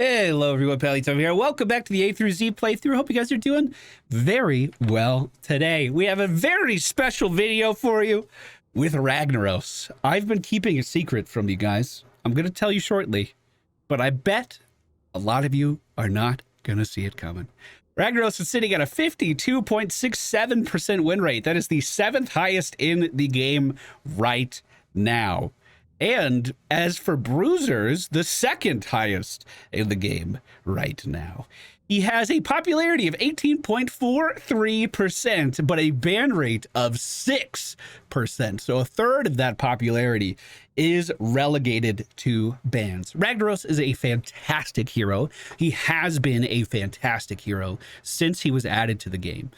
Hello everyone, PallyTime here. Welcome back to the A through Z playthrough. Hope you guys are doing very well today. We have a very special video for you with Ragnaros. I've been keeping a secret from you guys. I'm going to tell you shortly, but I bet a lot of you are not going to see it coming. Ragnaros is sitting at a 52.67% win rate. That is the 7th highest in the game right now. And as for bruisers, the 2nd highest in the game right now. He has a popularity of 18.43%, but a ban rate of 6%. So a third of that popularity is relegated to bans. Ragnaros is a fantastic hero. He has been a fantastic hero since he was added to the game.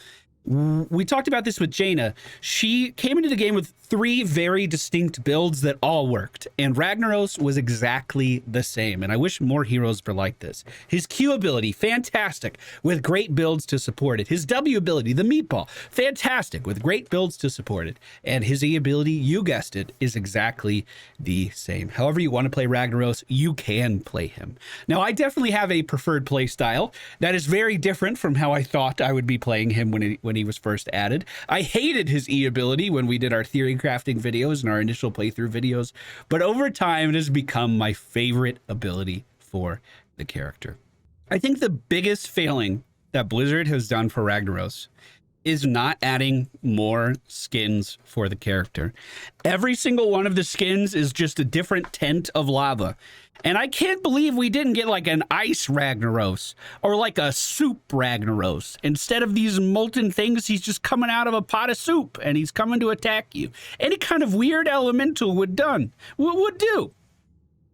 We talked about this with Jaina. She came into the game with 3 very distinct builds that all worked, and Ragnaros was exactly the same. And I wish more heroes were like this. His Q ability, fantastic, with great builds to support it. His W ability, the meatball, fantastic, with great builds to support it. And his E ability, you guessed it, is exactly the same. However you want to play Ragnaros, you can play him. Now, I definitely have a preferred play style that is very different from how I thought I would be playing him when he was first added. I hated his E ability when we did our theory crafting videos and our initial playthrough videos, but over time it has become my favorite ability for the character. I think the biggest failing that Blizzard has done for Ragnaros is not adding more skins for the character. Every single one of the skins is just a different tint of lava. And I can't believe we didn't get like an ice Ragnaros or like a soup Ragnaros. Instead of these molten things, he's just coming out of a pot of soup and he's coming to attack you. Any kind of weird elemental would do.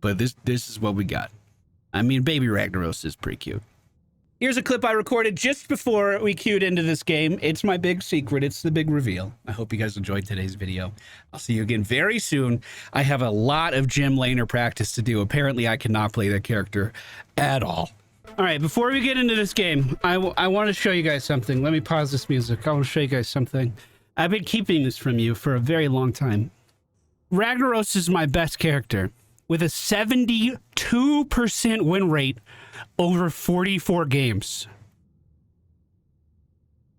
But this is what we got. I mean, baby Ragnaros is pretty cute. Here's a clip I recorded just before we queued into this game. It's my big secret. It's the big reveal. I hope you guys enjoyed today's video. I'll see you again very soon. I have a lot of gym laner practice to do. Apparently, I cannot play that character at all. All right, before we get into this game, I want to show you guys something. Let me pause this music. I want to show you guys something. I've been keeping this from you for a very long time. Ragnaros is my best character with a 72% win rate over 44 games.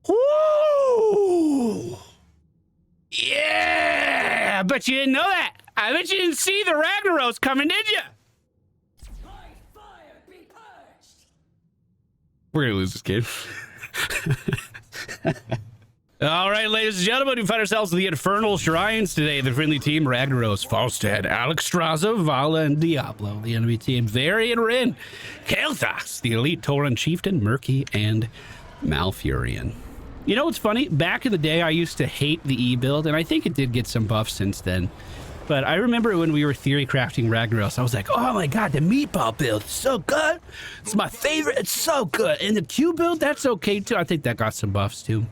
Woo! Yeah! I bet you didn't know that. I bet you didn't see the Ragnaros coming, did you? We're gonna lose this game. All right, ladies and gentlemen, we find ourselves in the Infernal Shrines today. The friendly team, Ragnaros, Falstad, Alexstrasza, Vala, and Diablo. The enemy team, Varian, Rin, Kael'thas, the elite Tauren chieftain, Murky, and Malfurion. You know what's funny? Back in the day, I used to hate the E build, and I think it did get some buffs since then. But I remember when we were theory crafting Ragnaros, I was like, oh my god, the meatball build is so good. It's my favorite. It's so good. And the Q build, that's okay too. I think that got some buffs too.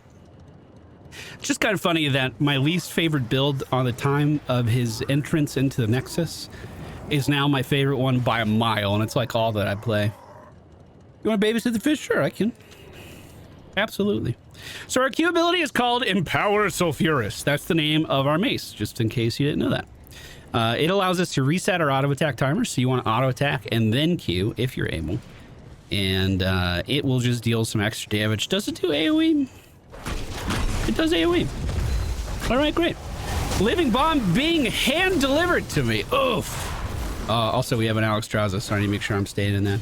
It's just kind of funny that my least favorite build on the time of his entrance into the Nexus is now my favorite one by a mile, and it's like all that I play. You want to babysit the fish? Sure, I can. Absolutely. So our Q ability is called Empower Sulfuris. That's the name of our mace, just in case you didn't know that. It allows us to reset our auto attack timer, so you want to auto attack and then Q if you're able. And it will just deal some extra damage. Does it do AoE? It does AoE. All right, great. Living bomb being hand delivered to me. Oof. Also, we have an Alexstrasza, so I need to make sure I'm staying in that.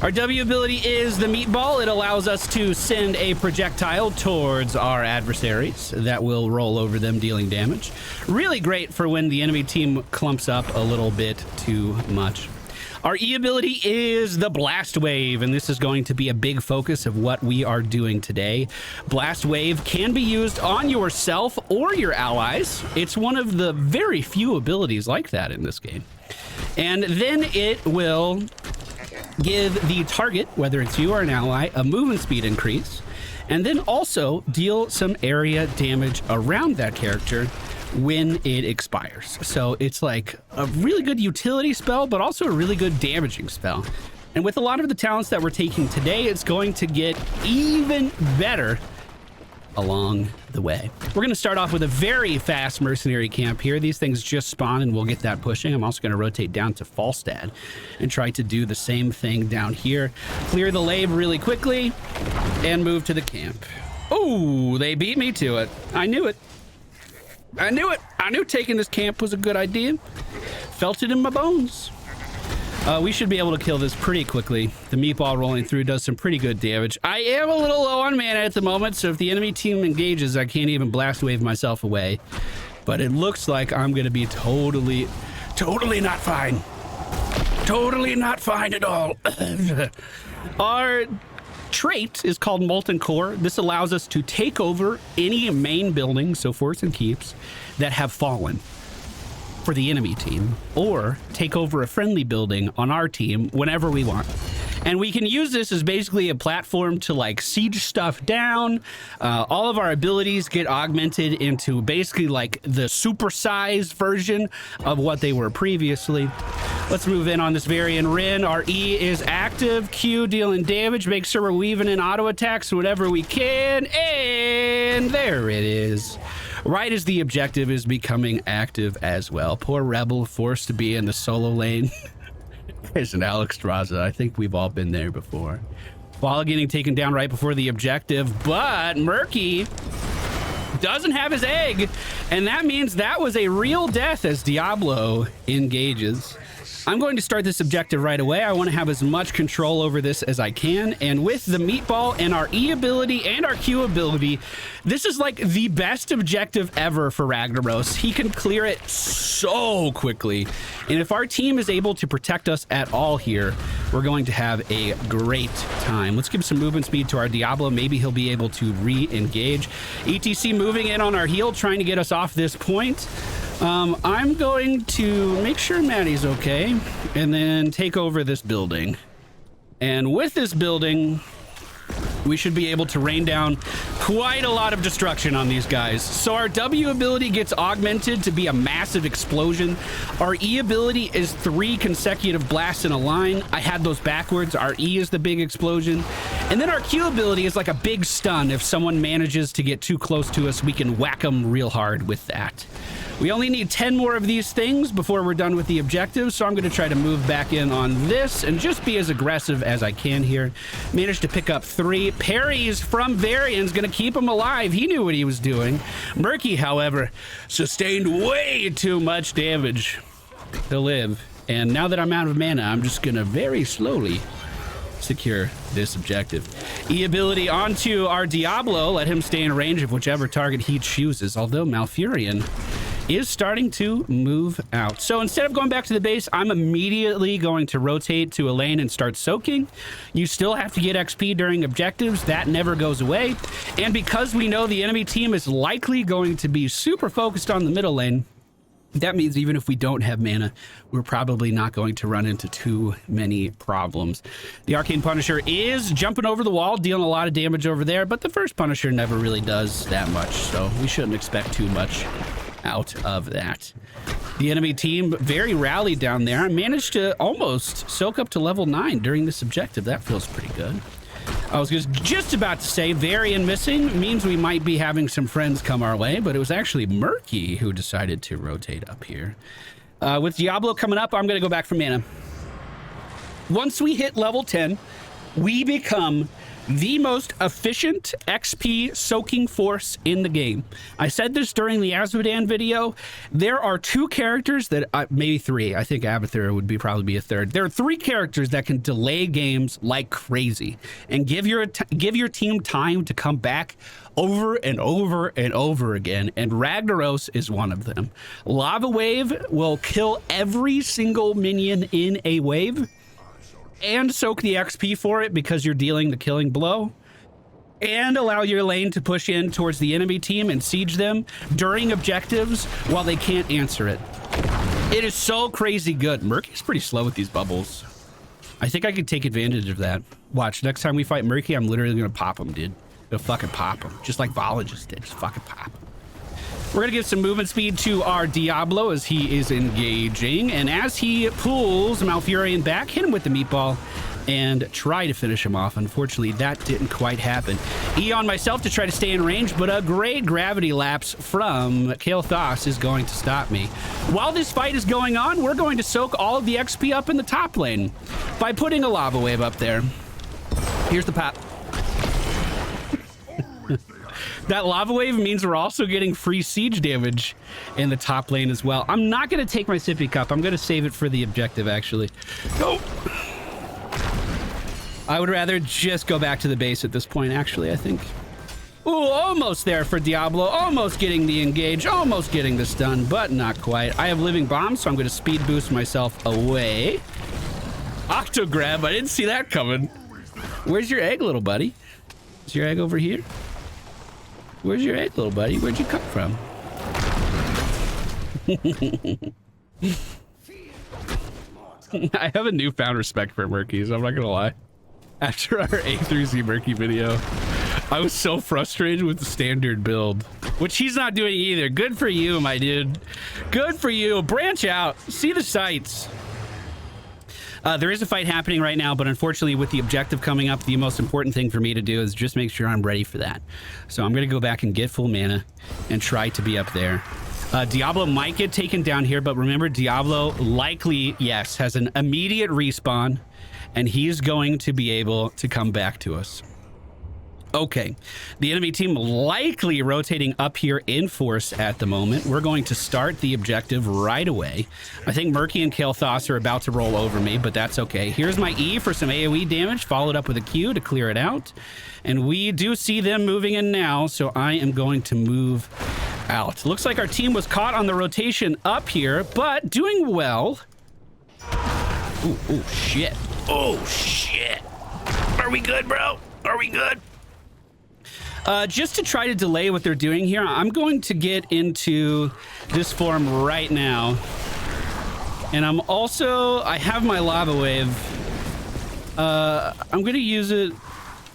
Our W ability is the meatball. It allows us to send a projectile towards our adversaries that will roll over them, dealing damage. Really great for when the enemy team clumps up a little bit too much. Our E ability is the Blast Wave, and this is going to be a big focus of what we are doing today. Blast Wave can be used on yourself or your allies. It's one of the very few abilities like that in this game. And then it will give the target, whether it's you or an ally, a movement speed increase, and then also deal some area damage around that character when it expires. So it's like a really good utility spell, but also a really good damaging spell. And with a lot of the talents that we're taking today, it's going to get even better along the way. We're going to start off with a very fast mercenary camp here. These things just spawn and we'll get that pushing. I'm also going to rotate down to Falstad and try to do the same thing down here. Clear the lave really quickly and move to the camp. Oh, they beat me to it. I knew it. I knew it. I knew taking this camp was a good idea. Felt it in my bones. We should be able to kill this pretty quickly. The meatball rolling through does some pretty good damage. I am a little low on mana at the moment, so if the enemy team engages, I can't even blast wave myself away. But it looks like I'm going to be totally not fine. Totally not fine at all. Our trait is called Molten Core. This allows us to take over any main building, so forts and keeps, that have fallen for the enemy team, or take over a friendly building on our team whenever we want. And we can use this as basically a platform to like siege stuff down. All of our abilities get augmented into basically like the supersized version of what they were previously. Let's move in on this Varian Rin. Our E is active. Q dealing damage. Make sure we're weaving in auto attacks whenever we can. And there it is. Right as the objective is becoming active as well. Poor Rebel forced to be in the solo lane. There's an Alexstrasza. I think we've all been there before. Ball getting taken down right before the objective, but Murky doesn't have his egg, and that means that was a real death as Diablo engages. I'm going to start this objective right away. I want to have as much control over this as I can, and with the meatball and our E ability and our Q ability, this is like the best objective ever for Ragnaros. He can clear it so quickly, and if our team is able to protect us at all here, we're going to have a great time. Let's give some movement speed to our Diablo. Maybe he'll be able to re-engage. ETC moving in on our heel, trying to get us off this point. I'm going to make sure Maddie's okay and then take over this building. And with this building, we should be able to rain down quite a lot of destruction on these guys. So our W ability gets augmented to be a massive explosion. Our E ability is 3 consecutive blasts in a line. I had those backwards. Our E is the big explosion. And then our Q ability is like a big stun. If someone manages to get too close to us, we can whack them real hard with that. We only need 10 more of these things before we're done with the objective, so I'm going to try to move back in on this and just be as aggressive as I can here. Managed to pick up 3 parries from Varian's, going to keep him alive. He knew what he was doing. Murky, however, sustained way too much damage to live. And now that I'm out of mana, I'm just going to very slowly secure this objective. E ability onto our Diablo. Let him stay in range of whichever target he chooses, although Malfurion is starting to move out. So instead of going back to the base, I'm immediately going to rotate to a lane and start soaking. You still have to get XP during objectives. That never goes away. And because we know the enemy team is likely going to be super focused on the middle lane, that means even if we don't have mana, we're probably not going to run into too many problems. The Arcane Punisher is jumping over the wall, dealing a lot of damage over there, but the first Punisher never really does that much, so we shouldn't expect too much out of that. The enemy team very rallied down there and managed to almost soak up to level 9 during this objective. That feels pretty good. I was just about to say Varian missing means we might be having some friends come our way, but it was actually Murky who decided to rotate up here. With Diablo coming up, I'm going to go back for mana. Once we hit level 10, we become the most efficient XP soaking force in the game. I said this during the Azmodan video. There are 2 characters that, maybe 3. I think Abathur would probably be a 3rd. There are 3 characters that can delay games like crazy and give your team time to come back over and over and over again, and Ragnaros is one of them. Lava Wave will kill every single minion in a wave and soak the XP for it because you're dealing the killing blow, and allow your lane to push in towards the enemy team and siege them during objectives while they can't answer it. It is so crazy good. Murky's pretty slow with these bubbles. I think I could take advantage of that. Watch, next time we fight Murky, I'm literally gonna pop him, dude. Gonna fucking pop him, just like Vala just did. Just fucking pop him. We're gonna give some movement speed to our Diablo as he is engaging, and as he pulls Malfurion back, hit him with the meatball. and try to finish him off. Unfortunately, that didn't quite happen. E on myself to try to stay in range, but a great gravity lapse from HotS is going to stop me. While this fight is going on, we're going to soak all of the XP up in the top lane by putting a lava wave up there. Here's the pop. That lava wave means we're also getting free siege damage in the top lane as well. I'm not going to take my sippy cup. I'm going to save it for the objective, actually. Oh. I would rather just go back to the base at this point, actually, I think. Ooh, almost there for Diablo. Almost getting the engage. Almost getting this done, but not quite. I have living bombs, so I'm going to speed boost myself away. Octo grab. I didn't see that coming. Where's your egg, little buddy? Is your egg over here? Where's your egg, little buddy? Where'd you come from? I have a newfound respect for Murkies, I'm not gonna lie. After our A through Z Murky video, I was so frustrated with the standard build, which he's not doing either. Good for you, my dude. Good for you. Branch out. See the sights. There is a fight happening right now, but unfortunately with the objective coming up, the most important thing for me to do is just make sure I'm ready for that. So I'm going to go back and get full mana and try to be up there. Diablo might get taken down here, but remember, Diablo likely, yes, has an immediate respawn, and he's going to be able to come back to us. Okay, the enemy team likely rotating up here in force at the moment. We're going to start the objective right away. I think Murky and HotS are about to roll over me, but that's okay. Here's my E for some AoE damage, followed up with a Q to clear it out. And we do see them moving in now, so I am going to move out. Looks like our team was caught on the rotation up here, but doing well. Ooh, shit. Oh, shit. Are we good, bro? Are we good? Just to try to delay what they're doing here, I'm going to get into this form right now. And I'm also, I have my lava wave. I'm going to use it.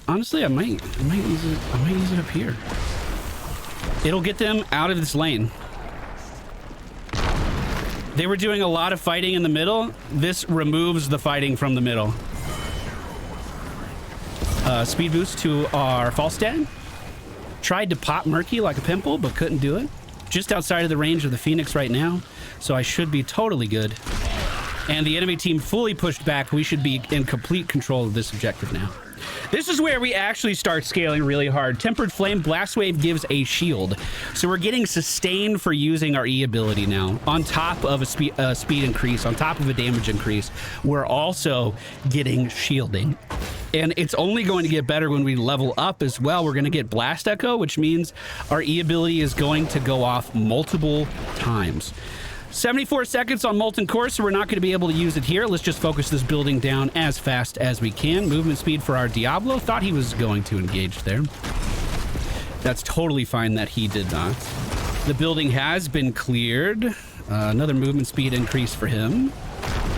Honestly, I might use it up here. It'll get them out of this lane. They were doing a lot of fighting in the middle. This removes the fighting from the middle. Speed boost to our Falstad. Tried to pop Murky like a pimple, but couldn't do it. Just outside of the range of the Phoenix right now, so I should be totally good. And the enemy team fully pushed back. We should be in complete control of this objective now. This is where we actually start scaling really hard. Tempered Flame Blast Wave gives a shield, so we're getting sustained for using our E ability now. On top of a speed increase, on top of a damage increase, we're also getting shielding. And it's only going to get better when we level up as well. We're going to get Blast Echo, which means our E ability is going to go off multiple times. 74 seconds on Molten Core, so we're not going to be able to use it here. Let's just focus this building down as fast as we can. Movement speed for our Diablo. Thought he was going to engage there. That's totally fine that he did not. The building has been cleared. Another movement speed increase for him.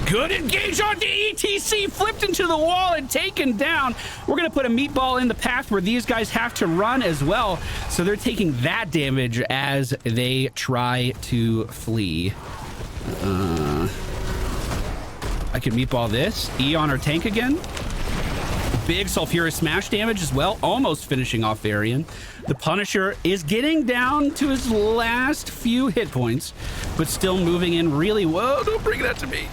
Good engage on the ETC, flipped into the wall and taken down. We're going to put a meatball in the path where these guys have to run as well. So they're taking that damage as they try to flee. I can meatball this. E on our tank again. Big sulfurous smash damage as well, almost finishing off Varian. The Punisher is getting down to his last few hit points, but still moving in really. Whoa, don't bring that to me.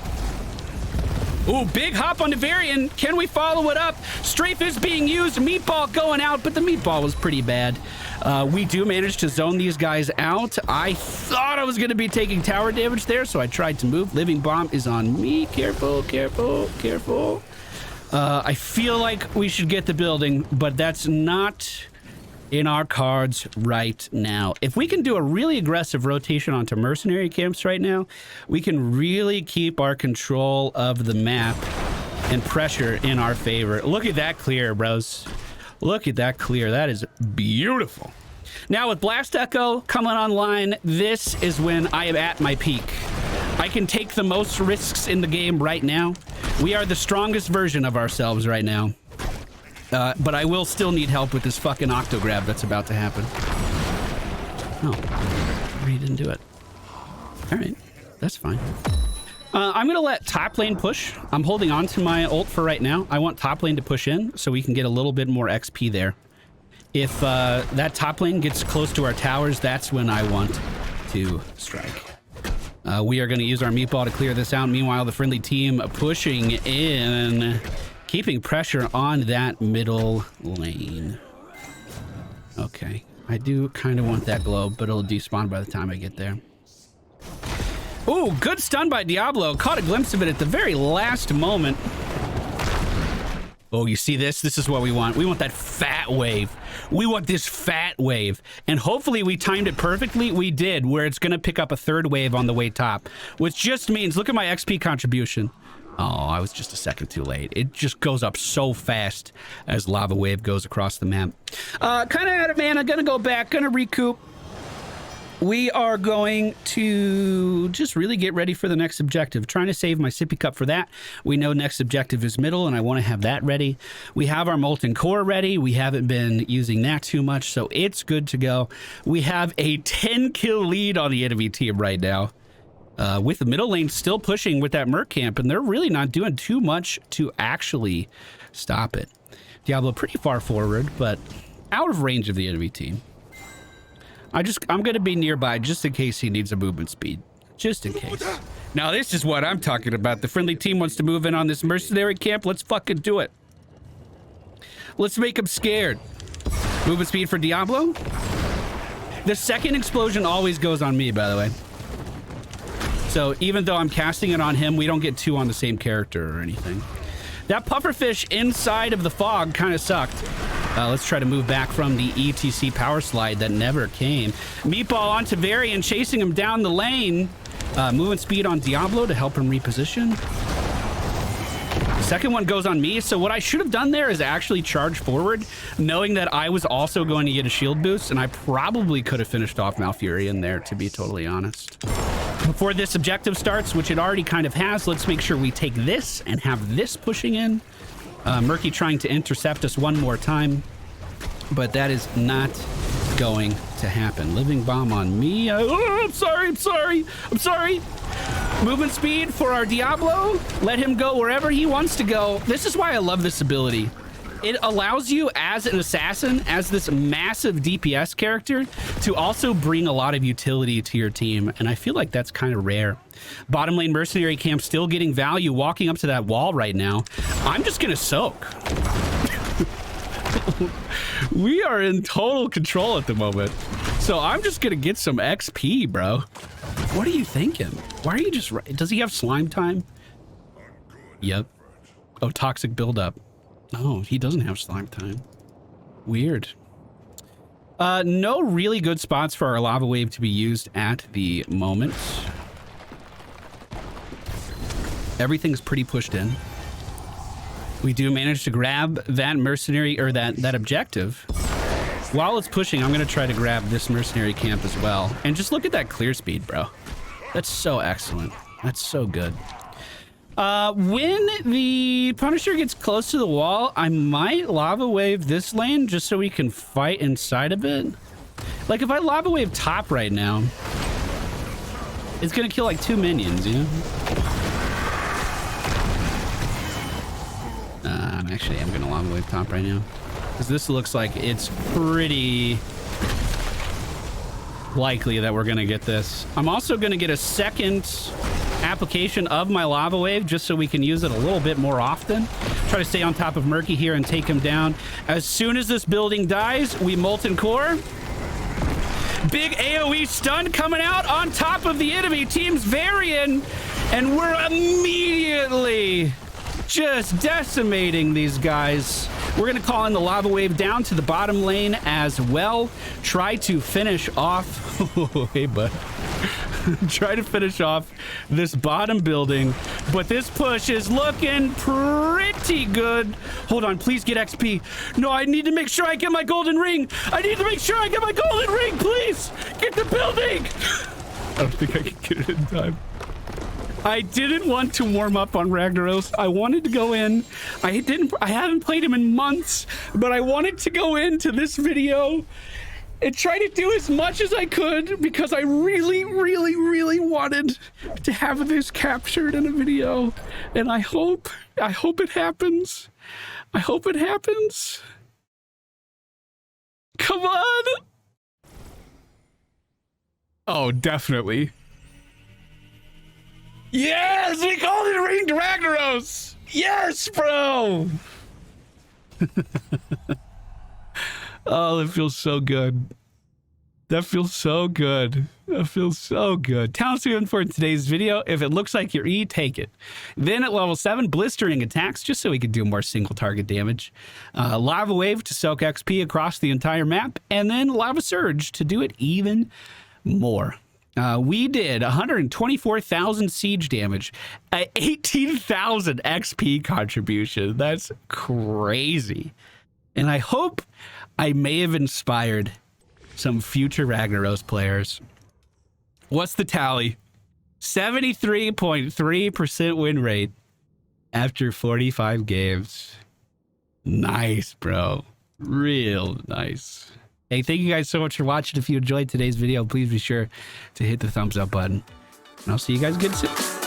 Ooh, big hop on the Varian. Can we follow it up? Strafe is being used. Meatball going out, but the meatball was pretty bad. We do manage to zone these guys out. I thought I was going to be taking tower damage there, so I tried to move. Living Bomb is on me. Careful, careful, careful. I feel like we should get the building, but that's not in our cards right now. If we can do a really aggressive rotation onto mercenary camps right now, we can really keep our control of the map and pressure in our favor. Look at that clear, bros. Look at that clear. That is beautiful. Now with Blast Echo coming online, this is when I am at my peak. I can take the most risks in the game right now. We are the strongest version of ourselves right now. But I will still need help with this fucking octo grab that's about to happen. Oh, he didn't do it. All right, that's fine. I'm going to let top lane push. I'm holding on to my ult for right now. I want top lane to push in so we can get a little bit more XP there. If that top lane gets close to our towers, that's when I want to strike. We are going to use our meatball to clear this out. Meanwhile, the friendly team pushing in, keeping pressure on that middle lane. Okay, I do kind of want that globe, but it'll despawn by the time I get there. Ooh, good stun by Diablo. Caught a glimpse of it at the very last moment. Oh, you see this? This is what we want. We want that fat wave. We want this fat wave. And hopefully we timed it perfectly. We did, where it's going to pick up a third wave on the way top, which just means, look at my XP contribution. Oh, I was just a second too late. It just goes up so fast as lava wave goes across the map. Kind of out of mana. Gonna go back. Gonna recoup. We are going to just really get ready for the next objective. Trying to save my sippy cup for that. We know next objective is middle, and I want to have that ready. We have our molten core ready. We haven't been using that too much, so it's good to go. We have a 10 kill lead on the enemy team right now. With the middle lane still pushing with that Merc camp, and they're really not doing too much to actually stop it. Diablo pretty far forward, but out of range of the enemy team. I'm going to be nearby just in case he needs a movement speed. Just in case. Now, this is what I'm talking about. The friendly team wants to move in on this mercenary camp. Let's fucking do it. Let's make him scared. Movement speed for Diablo. The second explosion always goes on me, by the way. So even though I'm casting it on him, we don't get two on the same character or anything. That pufferfish inside of the fog kind of sucked. Let's try to move back from the ETC power slide that never came. Meatball onto Varian, chasing him down the lane. Movement speed on Diablo to help him reposition. Second one goes on me. So what I should have done there is actually charge forward, knowing that I was also going to get a shield boost, and I probably could have finished off Malfurion there, to be totally honest. Before this objective starts, which it already kind of has, let's make sure we take this and have this pushing in. Murky trying to intercept us one more time, but that is not going to happen. Living bomb on me. I'm sorry. Movement speed for our Diablo. Let him go wherever he wants to go. This is why I love this ability. It allows you as an assassin, as this massive DPS character, to also bring a lot of utility to your team. And I feel like that's kind of rare. Bottom lane mercenary camp still getting value, walking up to that wall right now. I'm just going to soak. We are in total control at the moment. So I'm just going to get some XP, bro. What are you thinking? Why are you just... Does he have slime time? Yep. Oh, toxic buildup. Oh, he doesn't have slime time. Weird. No really good spots for our lava wave to be used at the moment. Everything's pretty pushed in. We do manage to grab that mercenary, or that objective. While it's pushing, I'm going to try to grab this mercenary camp as well. And just look at that clear speed, bro. That's so excellent. That's so good. When the Punisher gets close to the wall, I might lava wave this lane just so we can fight inside of it. Like, if I lava wave top right now, it's gonna kill like 2 minions, you know? I'm gonna lava wave top right now, because this looks like it's pretty likely that we're gonna get this. I'm also gonna get a second application of my lava wave just so we can use it a little bit more often. Try to stay on top of Murky here and take him down. As soon as this building dies, we molten core. Big AoE stun coming out on top of the enemy team's Varian, and we're immediately just decimating these guys. We're gonna call in the lava wave down to the bottom lane as well. Try to finish off hey bud. Try to finish off this bottom building, but this push is looking pretty good. Hold on, please get XP. No, I need to make sure I get my golden ring. I need to make sure I get my golden ring, please. Get the building. I don't think I can get it in time. I didn't want to warm up on Ragnaros. I wanted to go in. I haven't played him in months, but I wanted to go into this video and tried to do as much as I could because I really, really, really wanted to have this captured in a video. And I hope it happens. I hope it happens. Come on. Oh, definitely. Yes, we called it Ringed Ragnaros. Yes, bro. Oh, that feels so good. That feels so good. That feels so good. Talents we for in today's video. If it looks like your E, take it. Then at level 7, blistering attacks, just so we can do more single target damage. Lava wave to soak XP across the entire map. And then lava surge to do it even more. We did 124,000 siege damage, 18,000 XP contribution. That's crazy. And I hope I may have inspired some future Ragnaros players. What's the tally? 73.3% win rate after 45 games. Nice, bro. Real nice. Hey, thank you guys so much for watching. If you enjoyed today's video, please be sure to hit the thumbs up button. And I'll see you guys again soon.